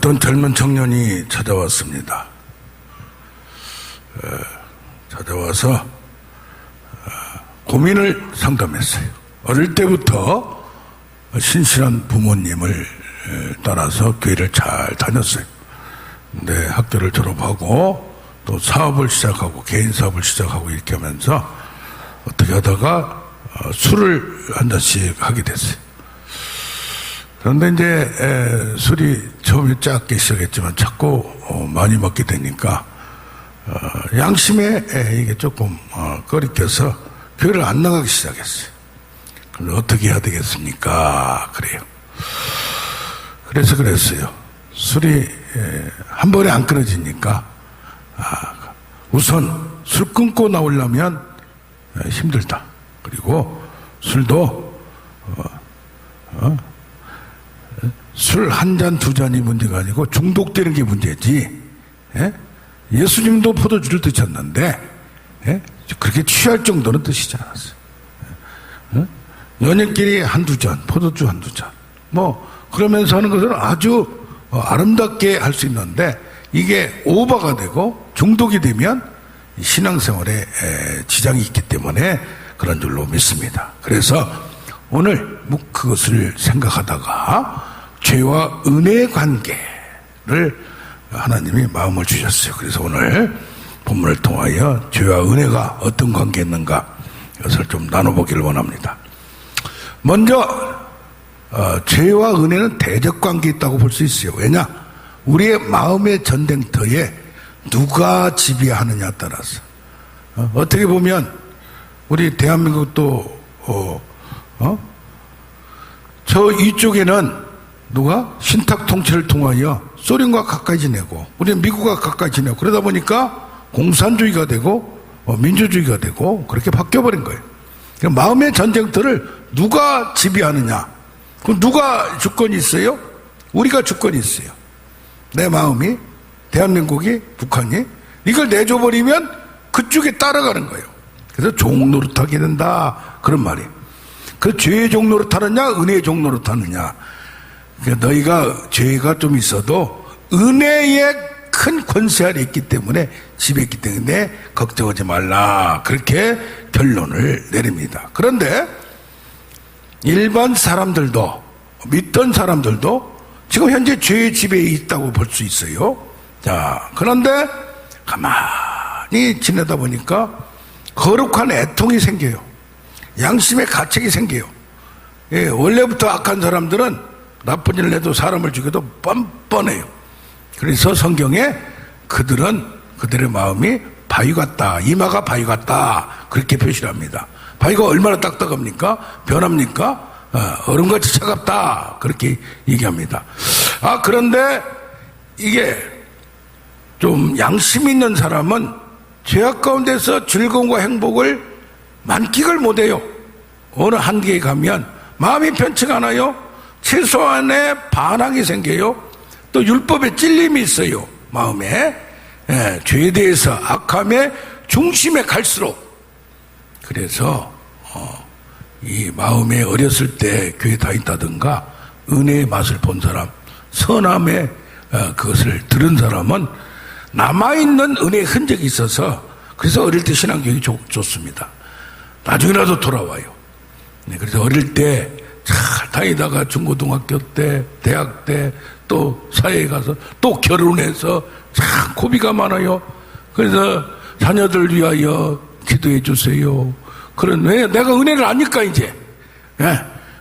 어떤 젊은 청년이 찾아왔습니다. 찾아와서 고민을 상담했어요. 어릴 때부터 신실한 부모님을 따라서 교회를 잘 다녔어요. 근데 학교를 졸업하고 또 사업을 시작하고 개인 사업을 시작하고 이렇게 하면서 어떻게 하다가 술을 한 잔씩 하게 됐어요. 그런데 이제 술이 처음에 작게 시작했지만 자꾸 많이 먹게 되니까 양심에 이게 조금 꺼리껴서 교회를 안 나가기 시작했어요. 그럼 어떻게 해야 되겠습니까? 그래요. 그래서 그랬어요. 술이 한 번에 안 끊어지니까 우선 술 끊고 나오려면 힘들다. 그리고 술도 술 한 잔, 두 잔이 문제가 아니고 중독되는 게 문제지. 예수님도 포도주를 드셨는데 그렇게 취할 정도는 드시지 않았어요. 연인끼리 한두 잔, 포도주 한두 잔. 그러면서 하는 것은 아주 아름답게 할 수 있는데 이게 오버가 되고 중독이 되면 신앙생활에 지장이 있기 때문에 그런 줄로 믿습니다. 그래서 오늘 그것을 생각하다가 죄와 은혜의 관계를 하나님이 마음을 주셨어요. 그래서 오늘 본문을 통하여 죄와 은혜가 어떤 관계였는가 이것을 좀 나눠보기를 원합니다. 먼저 죄와 은혜는 대적 관계에 있다고 볼 수 있어요. 왜냐? 우리의 마음의 전쟁터에 누가 지배하느냐에 따라서 어떻게 보면 우리 대한민국도 저 이쪽에는 누가 신탁 통치를 통하여 소련과 가까이 지내고 우리는 미국과 가까이 지내고 그러다 보니까 공산주의가 되고 민주주의가 되고 그렇게 바뀌어버린 거예요. 마음의 전쟁터를 누가 지배하느냐? 그럼 누가 주권이 있어요? 우리가 주권이 있어요. 내 마음이, 대한민국이, 북한이 이걸 내줘버리면 그쪽에 따라가는 거예요. 그래서 종노릇하게 된다 그런 말이에요. 그 죄의 종노릇하느냐 은혜의 종노릇하느냐. 그러니까 너희가 죄가 좀 있어도 은혜의 큰 권세 아래 있기 때문에 지배했기 때문에 걱정하지 말라 그렇게 결론을 내립니다. 그런데 일반 사람들도 믿던 사람들도 지금 현재 죄의 지배에 있다고 볼 수 있어요. 자, 그런데 가만히 지내다 보니까 거룩한 애통이 생겨요. 양심의 가책이 생겨요. 원래부터 악한 사람들은 나쁜 일을 해도 사람을 죽여도 뻔뻔해요. 그래서 성경에 그들의 마음이 바위 같다, 이마가 바위 같다 그렇게 표시를 합니다. 바위가 얼마나 딱딱합니까? 변합니까? 얼음같이 차갑다 그렇게 얘기합니다. 그런데 이게 좀 양심 있는 사람은 죄악 가운데서 즐거움과 행복을 만끽을 못해요. 어느 한계에 가면 마음이 편치가 않아요. 최소한의 반항이 생겨요. 또 율법에 찔림이 있어요. 마음에 죄에 대해서 악함의 중심에 갈수록 그래서 이 마음에 어렸을 때 교회 다닌다든가 은혜의 맛을 본 사람 선함의 그것을 들은 사람은 남아있는 은혜의 흔적이 있어서 그래서 어릴 때 신앙교육이 좋습니다. 나중에라도 돌아와요. 그래서 어릴 때 잘 다니다가 중고등학교 때 대학 때 또 사회에 가서 또 결혼해서 참 고비가 많아요. 그래서 자녀들 위하여 기도해 주세요. 왜 내가 은혜를 아니까 이제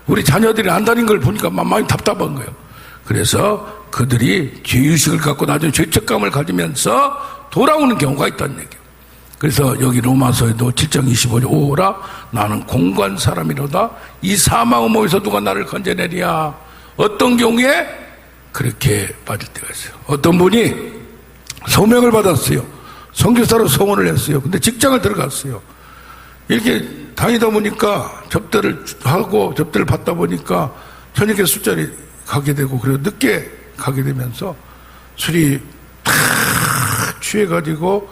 우리 자녀들이 안 다닌 걸 보니까 많이 답답한 거예요. 그래서 그들이 죄의식을 갖고 나중에 죄책감을 가지면서 돌아오는 경우가 있다는 얘기예요. 그래서 여기 로마서에도 7장 25절 오라 나는 공고한 사람이로다 이 사망의 몸에서 누가 나를 건져내랴. 어떤 경우에 그렇게 빠질 때가 있어요. 어떤 분이 소명을 받았어요. 선교사로 소원을 했어요. 근데 직장을 들어갔어요. 이렇게 다니다 보니까 접대를 받다 보니까 저녁에 술자리 가게 되고 그래서 늦게 가게 되면서 술이 탁 취해가지고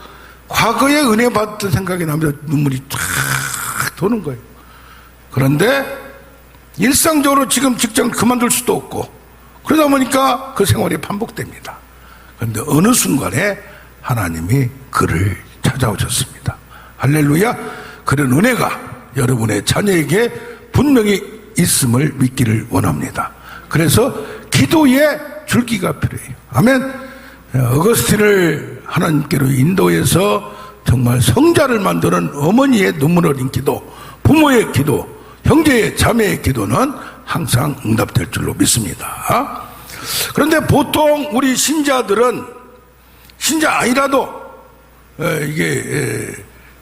과거에 은혜 받던 생각이 나면서 눈물이 탁 도는 거예요. 그런데 일상적으로 지금 직장 그만둘 수도 없고 그러다 보니까 그 생활이 반복됩니다. 그런데 어느 순간에 하나님이 그를 찾아오셨습니다. 할렐루야. 그런 은혜가 여러분의 자녀에게 분명히 있음을 믿기를 원합니다. 그래서 기도의 줄기가 필요해요. 아멘. 어거스틴을 하나님께로 인도해서 정말 성자를 만드는 어머니의 눈물 어린 기도, 부모의 기도, 형제의 자매의 기도는 항상 응답될 줄로 믿습니다. 그런데 보통 우리 신자들은 신자 아니라도 이게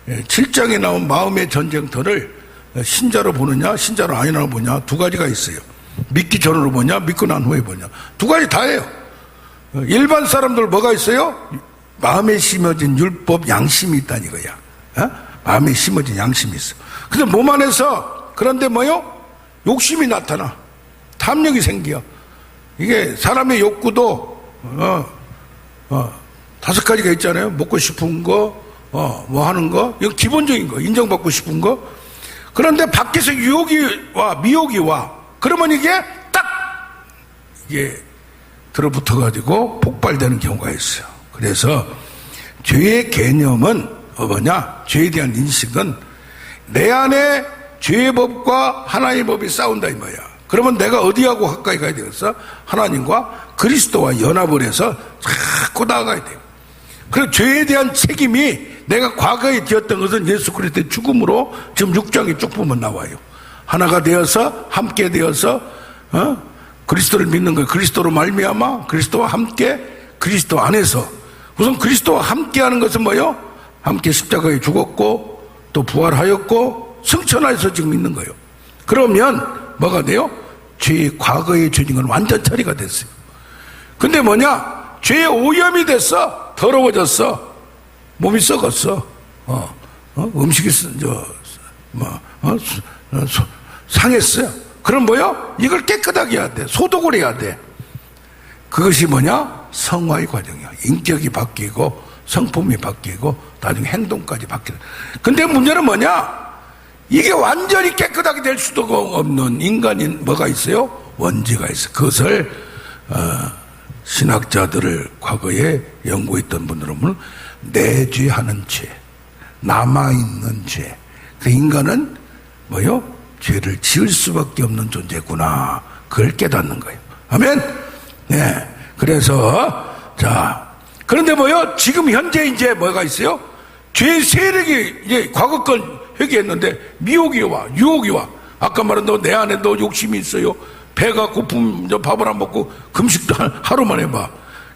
7장에 나온 마음의 전쟁터를 신자로 보느냐 신자로 아니라고 보냐 두 가지가 있어요. 믿기 전으로 보냐 믿고 난 후에 보냐 두 가지 다예요. 일반 사람들 뭐가 있어요? 마음에 심어진 율법 양심이 있다는 이거야. 마음에 심어진 양심이 있어. 근데 몸 안에서 그런데 뭐요? 욕심이 나타나. 탐욕이 생겨. 이게 사람의 욕구도 5가지가 있잖아요. 먹고 싶은 거, 뭐 하는 거, 이거 기본적인 거, 인정받고 싶은 거. 그런데 밖에서 유혹이 와, 미혹이 와. 그러면 이게 딱 이게 들어붙어가지고 폭발되는 경우가 있어요. 그래서 죄의 개념은 뭐냐? 죄에 대한 인식은 내 안에 죄의 법과 하나님의 법이 싸운다 이 말이야. 그러면 내가 어디하고 가까이 가야 되겠어? 하나님과 그리스도와 연합을 해서 자꾸 나아가야 돼요. 그래서 죄에 대한 책임이 내가 과거에 지었던 것은 예수 그리스도의 죽음으로 지금 6장에 쭉 보면 나와요. 하나가 되어서 함께 되어서 그리스도를 믿는 거예요. 그리스도로 말미암아 그리스도와 함께 그리스도 안에서 우선 그리스도와 함께 하는 것은 뭐예요? 함께 십자가에 죽었고 또 부활하였고 승천하여서 지금 있는 거예요. 그러면 뭐가 돼요? 죄의 과거의 죄인은 완전 처리가 됐어요. 근데 뭐냐? 죄의 오염이 됐어. 더러워졌어. 몸이 썩었어. 음식이 상했어요. 그럼 뭐요? 이걸 깨끗하게 해야 돼. 소독을 해야 돼. 그것이 뭐냐? 성화의 과정이야. 인격이 바뀌고 성품이 바뀌고 나중에 행동까지 바뀌는. 근데 문제는 뭐냐? 이게 완전히 깨끗하게 될 수도 없는 인간인 뭐가 있어요? 원죄가 있어. 그것을 신학자들을 과거에 연구했던 분들은 내죄하는 죄, 남아있는 죄. 그 인간은 뭐요? 죄를 지을 수밖에 없는 존재구나. 그걸 깨닫는 거예요. 아멘? 네. 그래서, 그런데 뭐요? 지금 현재 이제 뭐가 있어요? 죄 세력이 이제 과거 건 회개했는데 미혹이 와, 유혹이 와. 아까 말한 너 내 안에 너 욕심이 있어요. 배가 고픔, 밥을 안 먹고 금식도 하루만 해봐.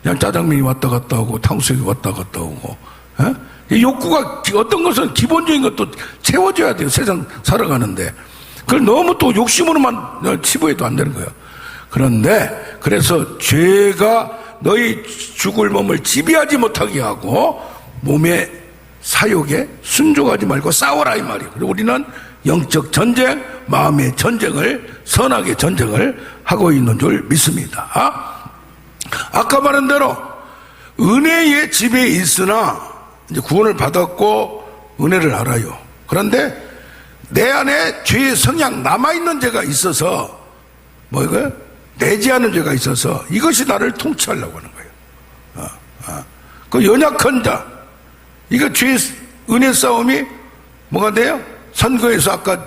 그냥 짜장면이 왔다 갔다 오고 탕수육이 왔다 갔다 오고. 이 욕구가 어떤 것은 기본적인 것도 채워줘야 돼요. 세상 살아가는데. 그걸 너무 또 욕심으로만 치부해도 안 되는 거예요. 그런데 그래서 죄가 너희 죽을 몸을 지배하지 못하게 하고 몸의 사욕에 순종하지 말고 싸워라 이 말이에요. 그리고 우리는 영적 전쟁, 마음의 전쟁을 선악의 전쟁을 하고 있는 줄 믿습니다. 아까 말한 대로 은혜의 지배에 있으나 이제 구원을 받았고 은혜를 알아요. 그런데 내 안에 죄의 성향 남아있는 죄가 있어서 뭐 이거 내재하는 죄가 있어서 이것이 나를 통치하려고 하는 거예요. 그 연약한 자 이거 죄의 은혜 싸움이 뭐가 돼요? 선거에서 아까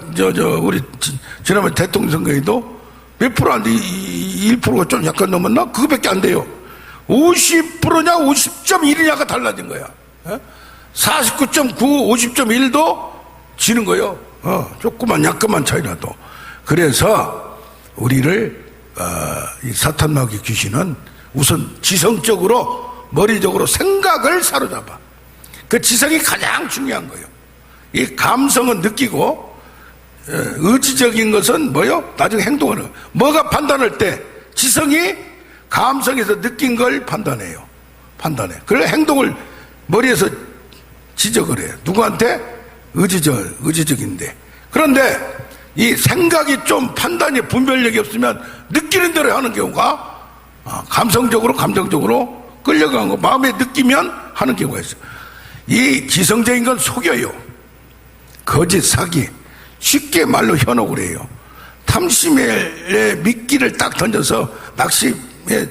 우리 지난번 대통령 선거에도 몇 프로 안 돼? 1%가 좀 약간 넘었나? 그거밖에 안 돼요. 50%냐 50.1이냐가 달라진 거야. 49.9, 50.1도 지는 거예요. 조그만 약간만 차이라도. 그래서 우리를 이 사탄 마귀 귀신은 우선 지성적으로 머리적으로 생각을 사로잡아. 그 지성이 가장 중요한 거예요. 이 감성은 느끼고 의지적인 것은 뭐요? 나중에 행동하는 거예요. 뭐가 판단할 때 지성이 감성에서 느낀 걸 판단해요. 판단해. 그래 행동을 머리에서 지적을 해요. 누구한테? 의지적인데. 그런데 이 생각이 좀 판단이 분별력이 없으면 느끼는 대로 하는 경우가 감성적으로 감정적으로 끌려가는 거 마음에 느끼면 하는 경우가 있어요. 이 지성적인 건 속여요. 거짓 사기 쉽게 말로 현혹을 해요. 탐심의 미끼를 딱 던져서 낚시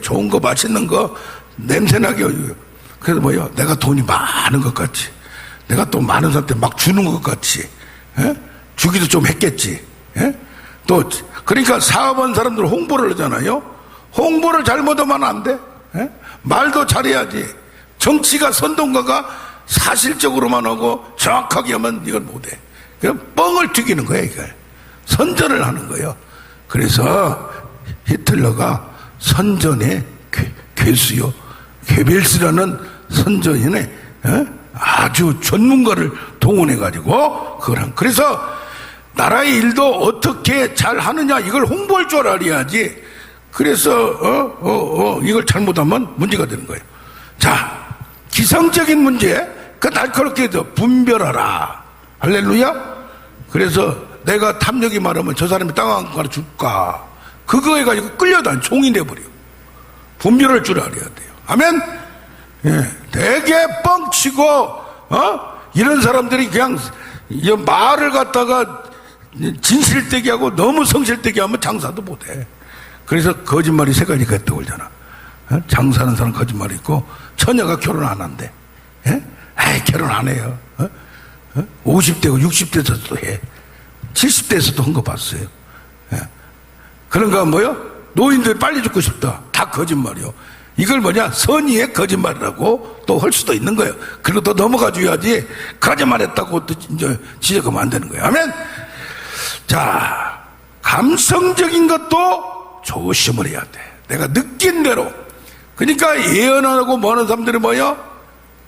좋은 거 맛있는 거 냄새나게 해요. 그래서 뭐요? 내가 돈이 많은 것 같이, 내가 또 많은 사람한테 막 주는 것 같이, 주기도 좀 했겠지. 또 그러니까 사업한 사람들 홍보를 하잖아요. 홍보를 잘못하면 안 돼. 말도 잘해야지. 정치가 선동가가 사실적으로만 하고 정확하게 하면 이걸 못해. 그냥 뻥을 튀기는 거야. 이걸 선전을 하는 거예요. 그래서 히틀러가 선전의 괴수요, 괴벨스라는 선전인의 아주 전문가를 동원해 가지고 그걸 한. 그래서 나라의 일도 어떻게 잘 하느냐 이걸 홍보할 줄 알아야지. 그래서 이걸 잘못하면 문제가 되는 거예요. 자, 기성적인 문제, 그 날카롭게 해서 분별하라. 할렐루야. 그래서 내가 탐욕이 말하면 저 사람이 땅 한 가로 줄까, 그거 해가지고 끌려다니 종이 돼버려. 분별할 줄 알아야 돼요. 아멘. 되게 뻥치고 이런 사람들이 그냥 말을 갖다가 진실되게 하고 너무 성실되게 하면 장사도 못해. 그래서 거짓말이 세 가지가 떠올잖아. 장사하는 사람 거짓말이 있고, 처녀가 결혼 안 한대. 결혼 안 해요. 50대고 60대에서도 해. 70대에서도 한 거 봤어요. 그런가 뭐요? 노인들 빨리 죽고 싶다. 다 거짓말이요. 이걸 뭐냐? 선의의 거짓말이라고 또 할 수도 있는 거예요. 그리고 또 넘어가 줘야지 거짓말했다고 또 이제 지적하면 안 되는 거예요. 아멘. 자, 감성적인 것도 조심을 해야 돼. 내가 느낀 대로. 그러니까 예언하고 뭐 하는 사람들이 뭐야?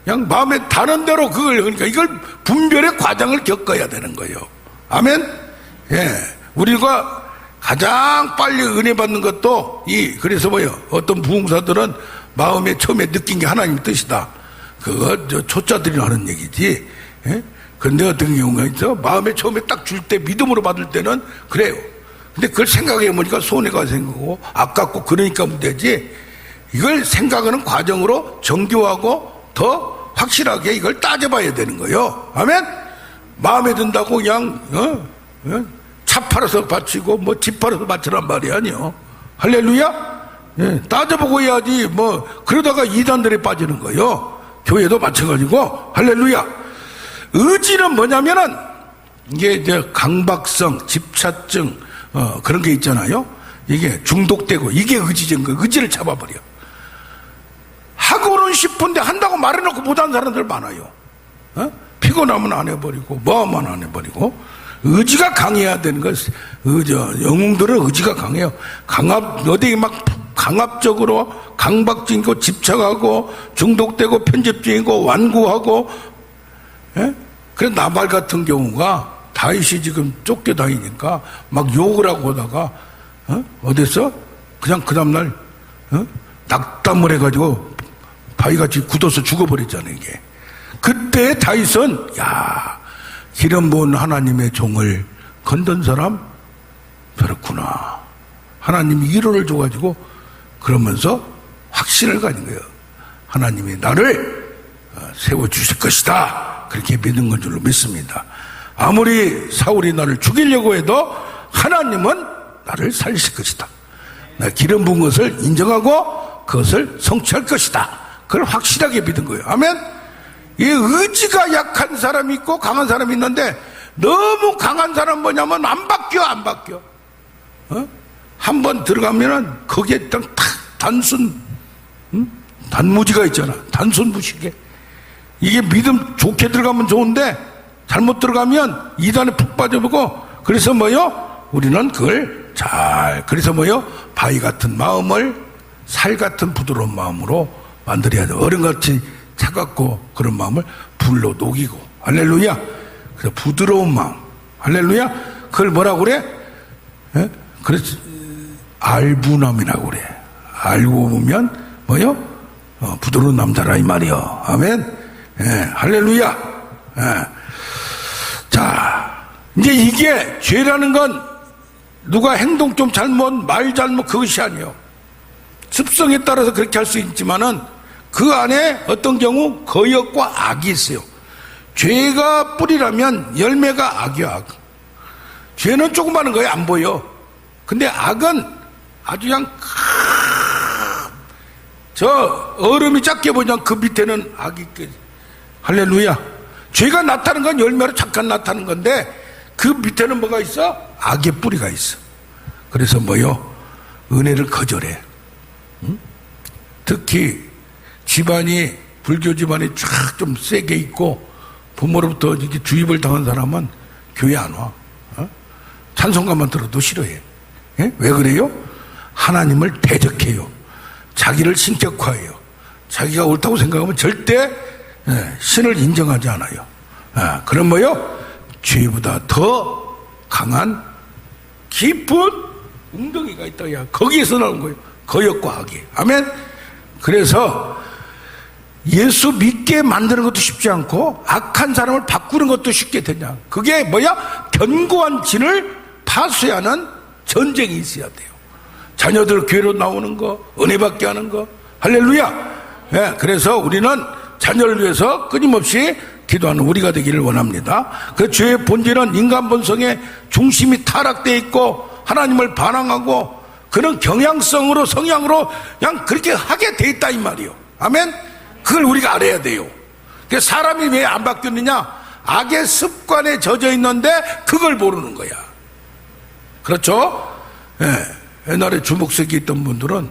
그냥 마음에 다른 대로 그걸, 그러니까 이걸 분별의 과정을 겪어야 되는 거예요. 아멘. 우리가 가장 빨리 은혜 받는 것도 그래서 뭐요? 어떤 부흥사들은 마음에 처음에 느낀 게 하나님의 뜻이다. 그거 초짜들이 하는 얘기지. 그런데 어떤 경우가 있어? 마음에 처음에 딱 줄 때, 믿음으로 받을 때는 그래요. 근데 그걸 생각해 보니까 손해가 생기고 아깝고 그러니까 문제지. 이걸 생각하는 과정으로 정교하고 더 확실하게 이걸 따져봐야 되는 거예요. 아멘. 마음에 든다고 그냥 차 팔아서 바치고 뭐 집 팔아서 바치란 말이 아니요. 할렐루야. 따져보고 해야지. 뭐 그러다가 이단들에 빠지는 거예요. 교회도 마찬가지고. 할렐루야. 의지는 뭐냐면은 이게 이제 강박성, 집착증 그런 게 있잖아요. 이게 중독되고, 이게 의지적인 거예요. 의지를 잡아버려. 하고는 싶은데 한다고 말해놓고 못하는 사람들 많아요. 피곤하면 안 해버리고 뭐하면 안 해버리고. 의지가 강해야 되는 거예요. 영웅들은 의지가 강해요. 어디 막 강압적으로 강박적이고 집착하고 중독되고 편집적이고 완고하고. 그래 나발 같은 경우가 다윗이 지금 쫓겨다니니까 막 욕을 하고 오다가 어디서 그냥 그 다음날 낙담을 해가지고 바위같이 굳어서 죽어버렸잖아요. 이게 그때 다윗은 기름 부은 하나님의 종을 건든 사람 그렇구나, 하나님이 위로를 줘가지고 그러면서 확신을 가진 거예요. 하나님이 나를 세워주실 것이다, 그렇게 믿은 건 줄로 믿습니다. 아무리 사울이 나를 죽이려고 해도 하나님은 나를 살리실 것이다. 나 기름 부은 것을 인정하고 그것을 성취할 것이다. 그걸 확실하게 믿은 거예요. 아멘. 이 의지가 약한 사람이 있고 강한 사람이 있는데, 너무 강한 사람 뭐냐면 안 바뀌어. 한번 들어가면은 거기에 딱 단순 단무지가 있잖아. 단순 무식에. 이게 믿음 좋게 들어가면 좋은데 잘못 들어가면 이단에 푹 빠져보고. 그래서 뭐요? 우리는 그걸 그래서 뭐요? 바위 같은 마음을 살 같은 부드러운 마음으로 만들어야 돼. 어른같이 차갑고 그런 마음을 불로 녹이고. 할렐루야. 그래서 부드러운 마음. 할렐루야. 그걸 뭐라고 그래? 그래서 알부남이라고 그래. 알고 보면 뭐요? 부드러운 남자라 이 말이요. 아멘. 할렐루야. 자, 이제 이게 죄라는 건 누가 행동 좀 잘못, 말 잘못, 그것이 아니에요. 습성에 따라서 그렇게 할 수 있지만은 그 안에 어떤 경우 거역과 악이 있어요. 죄가 뿌리라면 열매가 악이야. 악. 죄는 조그마한 거에 안 보여. 근데 악은 아주 그냥 저 얼음이 작게 보이면 그 밑에는 악이 있겠지. 할렐루야. 죄가 나타나는 건 열매로 잠깐 나타나는 건데 그 밑에는 뭐가 있어? 악의 뿌리가 있어. 그래서 뭐요? 은혜를 거절해. 응? 특히 집안이 불교 집안이 쫙 좀 세게 있고 부모로부터 이렇게 주입을 당한 사람은 교회 안 와. 어? 찬송가만 들어도 싫어해. 예? 왜 그래요? 하나님을 대적해요. 자기를 신격화해요. 자기가 옳다고 생각하면 절대 신을 인정하지 않아요. 그럼 뭐요? 죄보다 더 강한 깊은 웅덩이가 있다. 야, 거기에서 나온 거예요. 거역과 악이. 아멘. 그래서 예수 믿게 만드는 것도 쉽지 않고 악한 사람을 바꾸는 것도 쉽게 되냐. 그게 뭐야? 견고한 진을 파쇄하는 전쟁이 있어야 돼요. 자녀들 교회로 나오는 거, 은혜 받게 하는 거. 할렐루야. 예, 그래서 우리는 자녀를 위해서 끊임없이 기도하는 우리가 되기를 원합니다. 그 죄의 본질은 인간 본성의 중심이 타락되어 있고 하나님을 반항하고 그런 경향성으로 성향으로 그냥 그렇게 하게 돼 있다 이 말이요. 아멘. 그걸 우리가 알아야 돼요. 사람이 왜 안 바뀌었느냐? 악의 습관에 젖어 있는데 그걸 모르는 거야. 그렇죠? 예. 옛날에 주먹색이 있던 분들은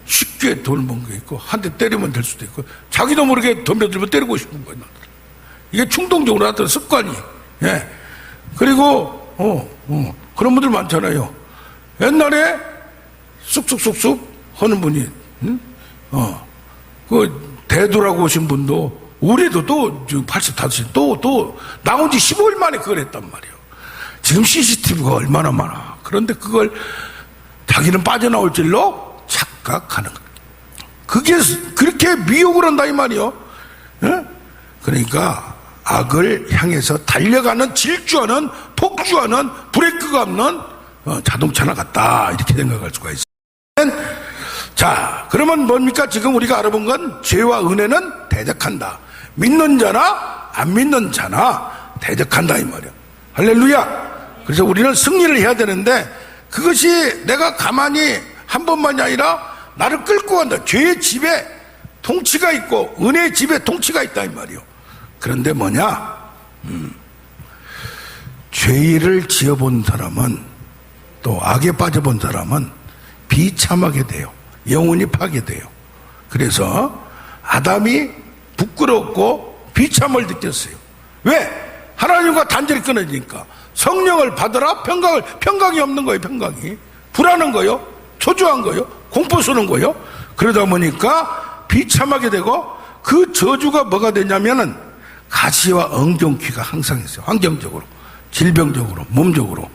쉽게 돈 번 게 있고 한 대 때리면 될 수도 있고 자기도 모르게 덤벼들면 때리고 싶은 거예요. 이게 충동적으로 나타나는 습관이. 예. 그리고 그런 분들 많잖아요. 옛날에 쑥쑥쑥쑥 하는 분이 그 대도라고 오신 분도 올해도 또 85세 또 나온 지 15일 만에 그걸 했단 말이에요. 지금 CCTV가 얼마나 많아. 그런데 그걸 자기는 빠져나올 줄로 착각하는 거예요. 그게 그렇게 미혹을 한다 이 말이요. 예? 그러니까 악을 향해서 달려가는 질주하는 폭주하는 브레이크가 없는 자동차나 같다 이렇게 생각할 수가 있어요. 자, 그러면 뭡니까? 지금 우리가 알아본 건 죄와 은혜는 대적한다. 믿는 자나 안 믿는 자나 대적한다 이 말이야. 할렐루야. 그래서 우리는 승리를 해야 되는데 그것이 내가 가만히 한 번만이 아니라 나를 끌고 간다. 죄의 집에 통치가 있고 은혜의 집에 통치가 있다 이 말이요. 그런데 뭐냐? 죄를 지어본 사람은 또 악에 빠져본 사람은 비참하게 돼요. 영혼이 파괴돼요. 그래서 아담이 부끄럽고 비참을 느꼈어요. 왜? 하나님과 단절이 끊어지니까. 성령을 받으라 평강이 없는 거예요. 평강이 불안한 거예요. 초조한 거예요. 공포스러운 거예요. 그러다 보니까 비참하게 되고 그 저주가 뭐가 되냐면은 가시와 엉겅퀴가 항상 있어요. 환경적으로, 질병적으로, 몸적으로.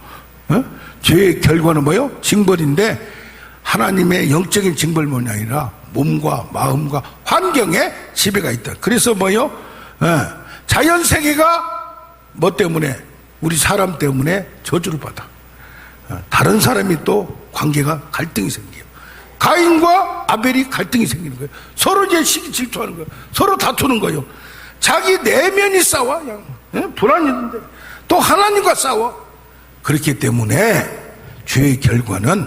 죄의 결과는 뭐예요? 징벌인데 하나님의 영적인 징벌만이 아니라 몸과 마음과 환경에 지배가 있다. 그래서 뭐예요? 자연 세계가 뭐 때문에? 우리 사람 때문에 저주를 받아. 다른 사람이 또 관계가 갈등이 생겨요. 가인과 아벨이 갈등이 생기는 거예요. 서로 이제 시기 질투하는 거예요. 서로 다투는 거예요. 자기 내면이 싸워. 불안이 있는데 또 하나님과 싸워. 그렇기 때문에 죄의 결과는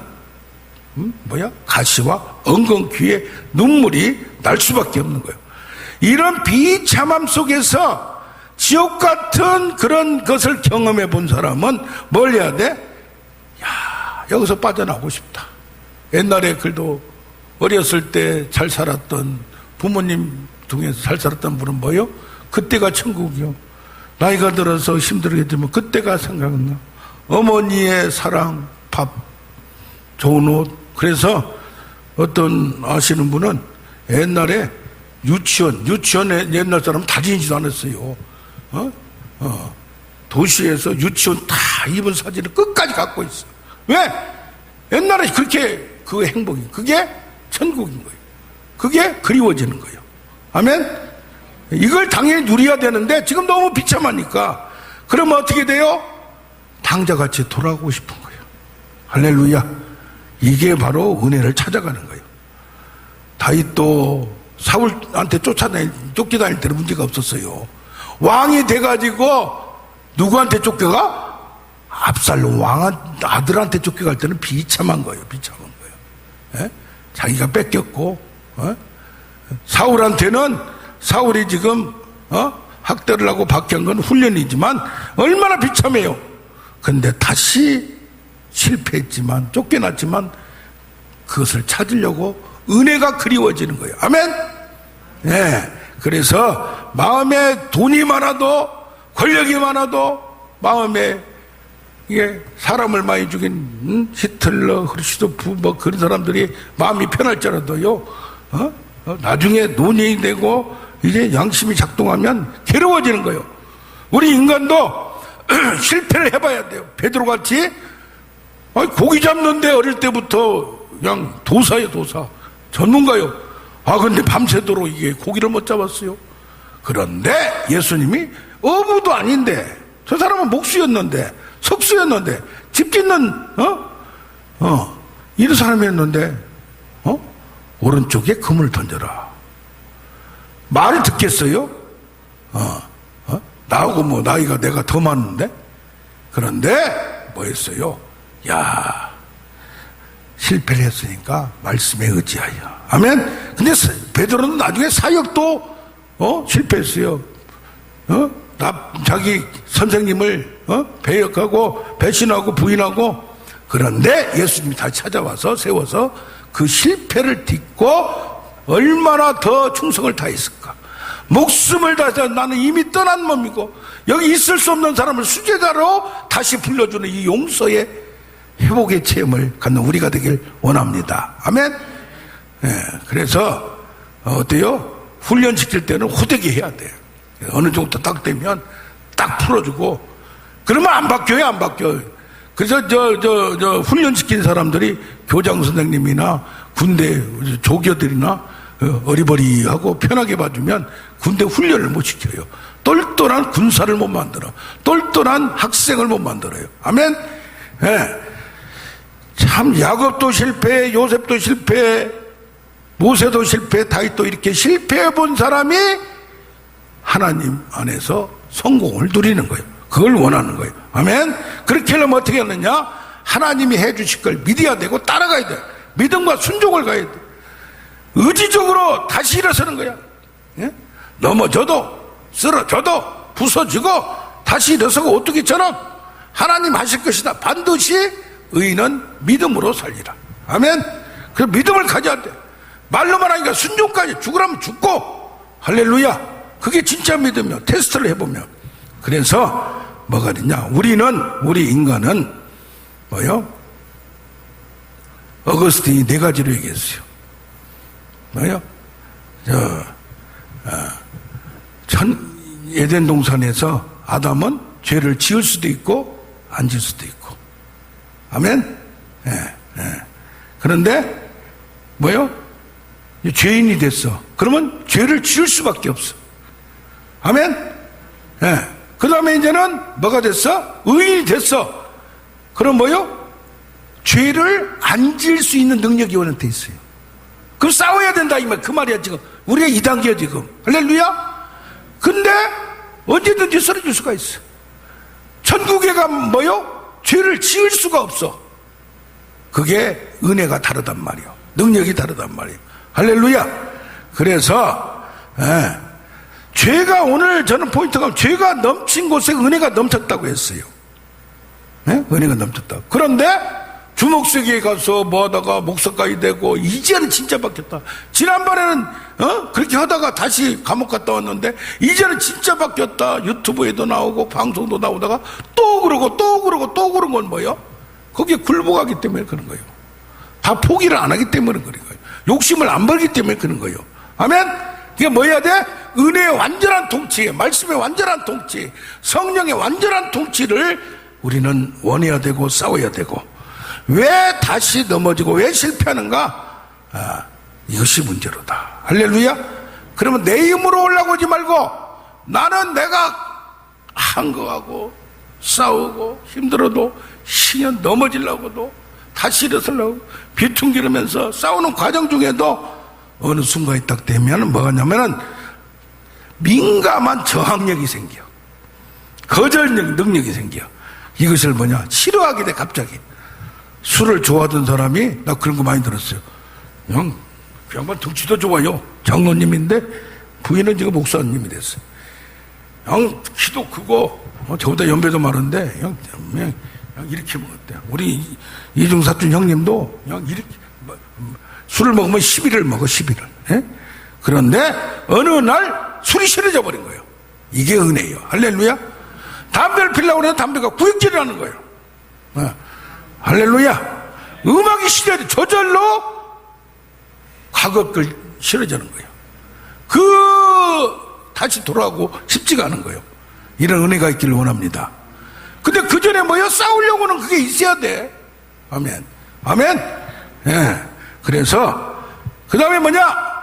가시와 엉겅퀴에 눈물이 날 수밖에 없는 거예요. 이런 비참함 속에서 지옥 같은 그런 것을 경험해 본 사람은 뭘 해야 돼? 야, 여기서 빠져나오고 싶다. 옛날에 그래도 어렸을 때 잘 살았던 부모님 중에서 잘 살았던 분은 뭐요? 그때가 천국이요. 나이가 들어서 힘들게 되면 그때가 생각나. 어머니의 사랑, 밥, 좋은 옷. 그래서 어떤 아시는 분은 옛날에 유치원에 옛날 사람은 다니지도 않았어요. 도시에서 유치원 다 입은 사진을 끝까지 갖고 있어. 왜? 옛날에 그렇게 그 행복이, 그게 천국인 거예요. 그게 그리워지는 거예요. 아멘? 이걸 당연히 누려야 되는데 지금 너무 비참하니까 그러면 어떻게 돼요? 당자같이 돌아가고 싶은 거예요. 할렐루야. 이게 바로 은혜를 찾아가는 거예요. 다윗도 사울한테 쫓겨다닐 때는 문제가 없었어요. 왕이 돼가지고 누구한테 쫓겨가? 압살롬 아들한테 쫓겨갈 때는 비참한 거예요. 비참한 거예요. 예? 자기가 뺏겼고 사울한테는 사울이 지금 학대를 하고 박해한 건 훈련이지만 얼마나 비참해요. 근데 다시 실패했지만 쫓겨났지만 그것을 찾으려고 은혜가 그리워지는 거예요. 아멘. 네. 그래서 마음에 돈이 많아도 권력이 많아도 마음에 이게 사람을 많이 죽인 히틀러, 흐르시도프 뭐 그런 사람들이 마음이 편할지라도요 나중에 논의이 되고 이제 양심이 작동하면 괴로워지는 거예요. 우리 인간도 실패를 해봐야 돼요. 베드로같이 고기 잡는데 어릴 때부터 그냥 도사예요. 도사 전문가요. 근데 밤새도록 이게 고기를 못 잡았어요. 그런데 예수님이 어부도 아닌데 저 사람은 목수였는데 석수였는데 집 짓는 이런 사람이었는데 오른쪽에 금을 던져라. 말을 듣겠어요? 나하고 뭐 나이가 내가 더 많은데. 그런데 뭐 했어요? 야, 실패를 했으니까 말씀에 의지하여. 아멘. 근데 베드로는 나중에 사역도 실패했어요. 자기 선생님을 배역하고 배신하고 부인하고. 그런데 예수님이 다시 찾아와서 세워서 그 실패를 딛고 얼마나 더 충성을 다했을까. 목숨을 다해서 나는 이미 떠난 몸이고 여기 있을 수 없는 사람을 수제자로 다시 불러주는 이 용서의 회복의 체험을 갖는 우리가 되길 원합니다. 아멘. 그래서 어때요? 훈련시킬 때는 호되게 해야 돼요. 어느 정도 딱 되면 딱 풀어주고 그러면 안 바뀌어요. 안 바뀌어요. 그래서 저 훈련시킨 사람들이 교장 선생님이나 군대 조교들이나 어리버리하고 편하게 봐주면 군대 훈련을 못 시켜요. 똘똘한 군사를 못 만들어. 똘똘한 학생을 못 만들어요. 아멘. 참 야곱도 실패, 요셉도 실패, 모세도 실패, 다윗도 이렇게 실패해 본 사람이 하나님 안에서 성공을 누리는 거예요. 그걸 원하는 거예요. 아멘. 그렇게 하려면 어떻게 하느냐? 하나님이 해주실 걸 믿어야 되고 따라가야 돼. 믿음과 순종을 가야 돼. 의지적으로 다시 일어서는 거야. 넘어져도 쓰러져도 부서지고 다시 일어서고 어떻게처럼 하나님 하실 것이다. 반드시 의인은 믿음으로 살리라. 아멘. 그 믿음을 가져야 돼. 말로만 하니까 순종까지 죽으라면 죽고. 할렐루야. 그게 진짜 믿음이야. 테스트를 해보면. 그래서 뭐가 되냐? 우리 인간은 뭐요? 어거스틴이 네 가지로 얘기했어요. 뭐요? 에덴 동산에서 아담은 죄를 지을 수도 있고 안 지을 수도 있고. 아멘. 그런데 뭐요? 죄인이 됐어. 그러면 죄를 지을 수밖에 없어. 아멘. 그 다음에 이제는 뭐가 됐어? 의인이 됐어. 그럼 뭐요? 죄를 안 지을 수 있는 능력이 원한테 있어요. 그럼 싸워야 된다 이 말. 그 말이야 지금. 우리가 2단계야 지금. 할렐루야. 근데 언제든지 쓰러질 수가 있어. 천국에 가면 뭐요? 죄를 지을 수가 없어. 그게 은혜가 다르단 말이요. 능력이 다르단 말이요. 할렐루야. 그래서 죄가 오늘 저는 포인트가 죄가 넘친 곳에 은혜가 넘쳤다고 했어요. 은혜가 넘쳤다. 그런데 주목세계에 가서 뭐 하다가 목사까지 되고 이제는 진짜 바뀌었다. 지난번에는 그렇게 하다가 다시 감옥 갔다 왔는데 이제는 진짜 바뀌었다. 유튜브에도 나오고 방송도 나오다가 또 그러고 또 그러고 또 그런 건 뭐예요? 거기에 굴복하기 때문에 그런 거예요. 다 포기를 안 하기 때문에 그런 거예요. 욕심을 안 벌기 때문에 그런 거예요. 아멘? 이게 뭐 해야 돼? 은혜의 완전한 통치, 말씀의 완전한 통치, 성령의 완전한 통치를 우리는 원해야 되고 싸워야 되고. 왜 다시 넘어지고 왜 실패하는가? 이것이 문제로다. 할렐루야. 그러면 내 힘으로 올라오지 말고 나는 내가 한 거하고 싸우고 힘들어도 신년 넘어지려고도 다시 일어서려고 비퉁기르면서 싸우는 과정 중에도 어느 순간이 딱 되면 뭐가 냐면은 민감한 저항력이 생겨. 거절 능력이 생겨. 이것을 뭐냐? 싫어하게 돼 갑자기. 술을 좋아하던 사람이 나 그런 거 많이 들었어요. 형 양반 덩치도 좋아요. 장로님인데 부인은 지금 목사님이 됐어요. 양 키도 크고 저보다 연배도 많은데 그냥 이렇게 먹었대요. 우리 이중사촌 형님도 그냥 이렇게 술을 먹으면 11을 먹어 11을. 예? 그런데 어느 날 술이 싫어져 버린 거예요. 이게 은혜예요. 할렐루야. 담배를 피려고 그러는데 담배가 구역질을 하는 거예요. 할렐루야. 음악이 싫어져 저절로 과거걸 싫어지는 거예요. 다시 돌아가고 싶지가 않은 거예요. 이런 은혜가 있기를 원합니다. 근데 그 전에 뭐요? 싸우려고는 그게 있어야 돼. 아멘. 아멘. 예. 그래서 그 다음에 뭐냐?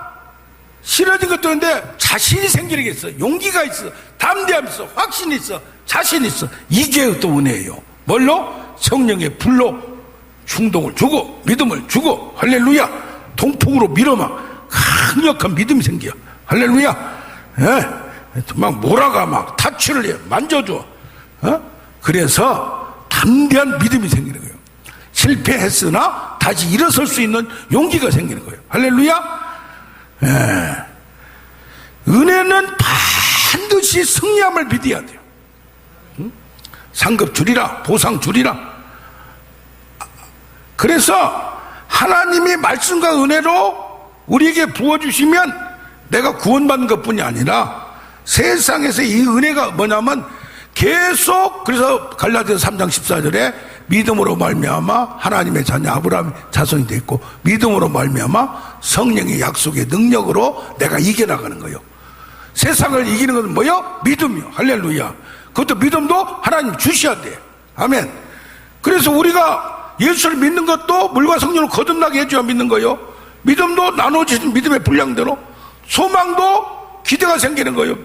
싫어진 것도 있는데 자신이 생기는 게 있어. 용기가 있어. 담대함 있어. 확신이 있어. 자신 있어. 이게 또 은혜예요. 뭘로? 성령의 불로 충동을 주고 믿음을 주고 할렐루야. 동풍으로 밀어막 강력한 믿음이 생겨. 할렐루야. 예. 막 몰아가 막 타치를 해. 만져줘. 그래서 담대한 믿음이 생기는 거예요. 실패했으나 다시 일어설 수 있는 용기가 생기는 거예요. 할렐루야. 예. 은혜는 반드시 승리함을 믿어야 돼요. 상급 주리라, 보상 주리라. 그래서 하나님이 말씀과 은혜로 우리에게 부어주시면 내가 구원받는 것뿐이 아니라 세상에서 이 은혜가 뭐냐면 계속, 그래서 갈라디아서 3장 14절에 믿음으로 말미암아 하나님의 자녀 아브라함의 자손이 됐고 믿음으로 말미암아 성령의 약속의 능력으로 내가 이겨나가는 거예요. 세상을 이기는 것은 뭐요? 믿음이요. 할렐루야. 그것도 믿음도 하나님 주셔야 돼. 아멘. 그래서 우리가 예수를 믿는 것도 물과 성령을 거듭나게 해줘야 믿는 거예요. 믿음도 나눠지는 믿음의 분량대로, 소망도 기대가 생기는 거예요.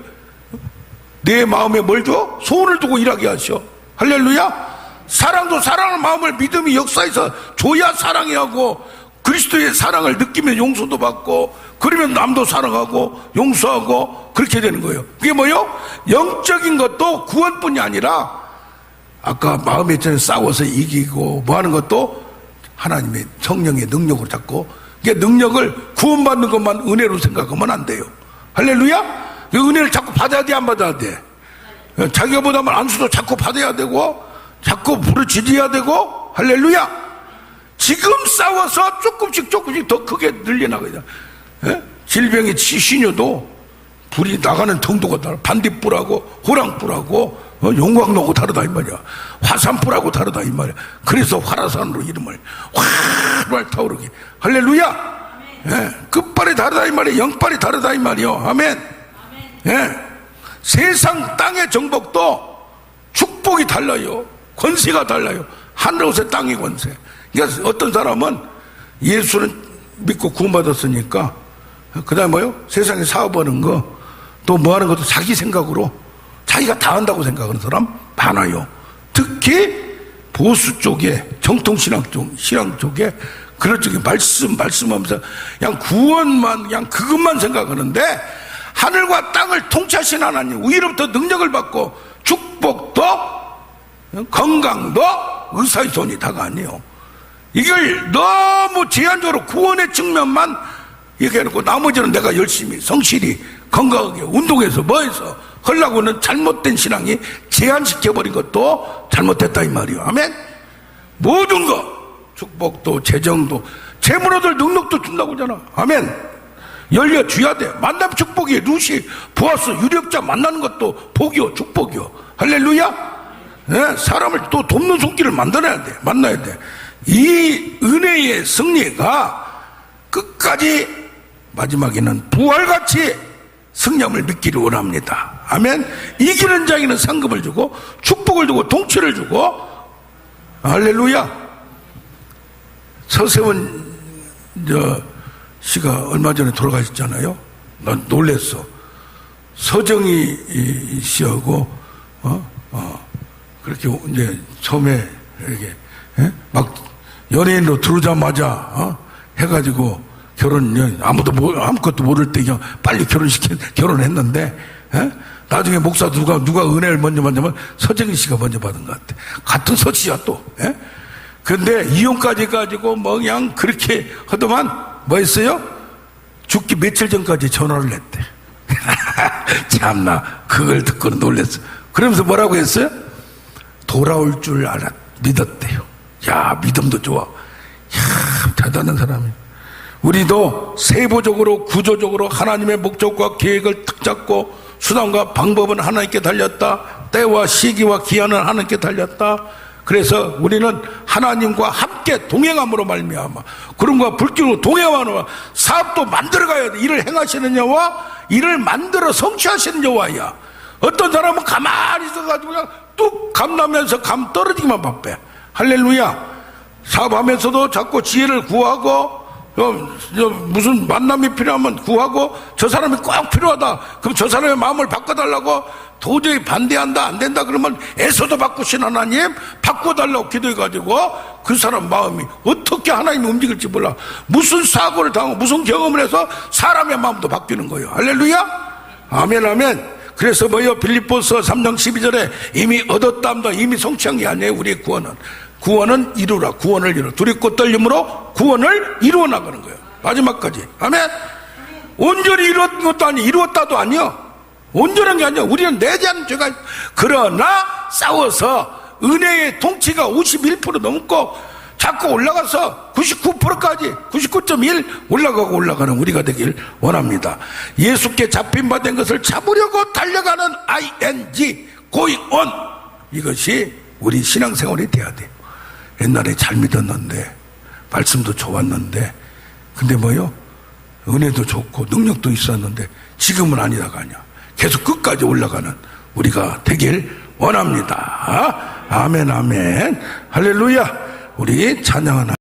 내 마음에 뭘 줘? 소원을 두고 일하게 하셔. 할렐루야. 사랑도 사랑의 마음을 믿음이 역사에서 줘야 사랑해 하고, 그리스도의 사랑을 느끼면 용서도 받고, 그러면 남도 사랑하고 용서하고 그렇게 되는 거예요. 그게 뭐요? 영적인 것도 구원뿐이 아니라 아까 마음에 전에 싸워서 이기고 뭐 하는 것도 하나님의 성령의 능력으로 잡고, 이게 능력을 구원받는 것만 은혜로 생각하면 안 돼요. 할렐루야. 그 은혜를 자꾸 받아야 돼, 안 받아야 돼? 자기가 보다면 안수도 자꾸 받아야 되고 자꾸 부르짖어야 되고. 할렐루야. 지금 싸워서 조금씩 더 크게 늘려나가야 돼. 질병이 치신여도 불이 나가는 정도가 다르다. 반딧불하고 호랑불하고 용광로하고 다르다 이 말이야. 화산불하고 다르다 이 말이야. 그래서 화라산으로 이름을 활활 타오르게. 할렐루야. 끝발이 다르다 이 말이야. 영발이 다르다 이 말이야. 아멘. 세상 땅의 정복도 축복이 달라요. 권세가 달라요. 하늘옷의 땅의 권세. 그러니까 어떤 사람은 예수를 믿고 구원받았으니까 그 다음에 뭐요? 세상에 사업하는 거 또 뭐 하는 것도 자기 생각으로 자기가 다 한다고 생각하는 사람 많아요. 특히 보수 쪽에, 정통신앙 쪽에 그런 쪽에 말씀하면서 그냥 구원만, 그냥 그것만 생각하는데 하늘과 땅을 통치하신 하나님, 위로부터 능력을 받고 축복도 건강도 의사의 손이 다가 아니에요. 이걸 너무 제한적으로 구원의 측면만 얘기해놓고 나머지는 내가 열심히 성실히 건강하게 운동해서 뭐해서 하려고는 잘못된 신앙이 제한시켜버린 것도 잘못됐다 이 말이에요. 아멘. 모든 거 축복도 재정도 재물 얻을 능력도 준다고 하잖아. 아멘. 열려줘야 돼. 만남 축복이 루시 보아스 유력자 만나는 것도 복이요 축복이요. 할렐루야. 사람을 또 돕는 손길을 만나야 돼. 이 은혜의 승리가 끝까지 마지막에는 부활같이 승리함을 믿기를 원합니다. 아멘. 이기는 자에게는 상급을 주고 축복을 주고 통치를 주고. 할렐루야. 서세원 씨가 얼마 전에 돌아가셨잖아요. 난 놀랬어. 서정희 씨하고 그렇게 이제 처음에 이렇게 막 연예인으로 들어오자마자 해가지고 아무것도 모를 때 그냥 빨리 결혼했는데 나중에 목사 누가 은혜를 먼저 받냐면 서정희 씨가 먼저 받은 것 같아. 같은 서씨야 또. 근데 이혼까지 해가지고 뭐 그냥 그렇게 하더만 뭐 했어요? 죽기 며칠 전까지 전화를 했대. 참나, 그걸 듣고 놀랬어. 그러면서 뭐라고 했어요? 돌아올 줄 믿었대요. 야, 믿음도 좋아. 야, 대단한 사람이에요. 우리도 세부적으로 구조적으로 하나님의 목적과 계획을 딱 잡고 수단과 방법은 하나님께 달렸다. 때와 시기와 기한은 하나님께 달렸다. 그래서 우리는 하나님과 함께 동행함으로 말미암아 그런과 불길로 동행함으로 사업도 만들어가야 돼. 일을 행하시는 여호와, 일을 만들어 성취하시는 여호와야. 어떤 사람은 가만히 있어가지고 그냥 뚝 감나면서 감 떨어지기만 바빠. 할렐루야. 사업하면서도 자꾸 지혜를 구하고 무슨 만남이 필요하면 구하고, 저 사람이 꼭 필요하다 그럼 저 사람의 마음을 바꿔달라고 도저히 반대한다, 안 된다 그러면 애써도 바꾸신 하나님 바꿔달라고 기도해가지고 그 사람 마음이 어떻게 하나님이 움직일지 몰라. 무슨 사고를 당하고 무슨 경험을 해서 사람의 마음도 바뀌는 거예요. 할렐루야. 아멘 아멘. 그래서 뭐요? 빌립보서 3장 12절에 이미 얻었답니다. 이미 성취한 게 아니에요. 우리의 구원은 이루라. 구원을 이루라. 두렵고 떨림으로 구원을 이루어 나가는 거예요. 마지막까지. 아멘. 온전히 이루었던 것도 아니에요. 이루었다도 아니요. 온전한 게 아니야. 우리는 내재하는 죄가 있어. 그러나 싸워서 은혜의 통치가 51% 넘고 자꾸 올라가서 99%까지 99.1 올라가는 우리가 되길 원합니다. 예수께 잡힌 바 된 것을 잡으려고 달려가는 ING going on, 이것이 우리 신앙생활이 돼야 돼요. 옛날에 잘 믿었는데 말씀도 좋았는데 근데 뭐요? 은혜도 좋고 능력도 있었는데 지금은 아니다가 아니야. 계속 끝까지 올라가는 우리가 되길 원합니다. 아멘 아멘. 할렐루야. 우리 찬양하는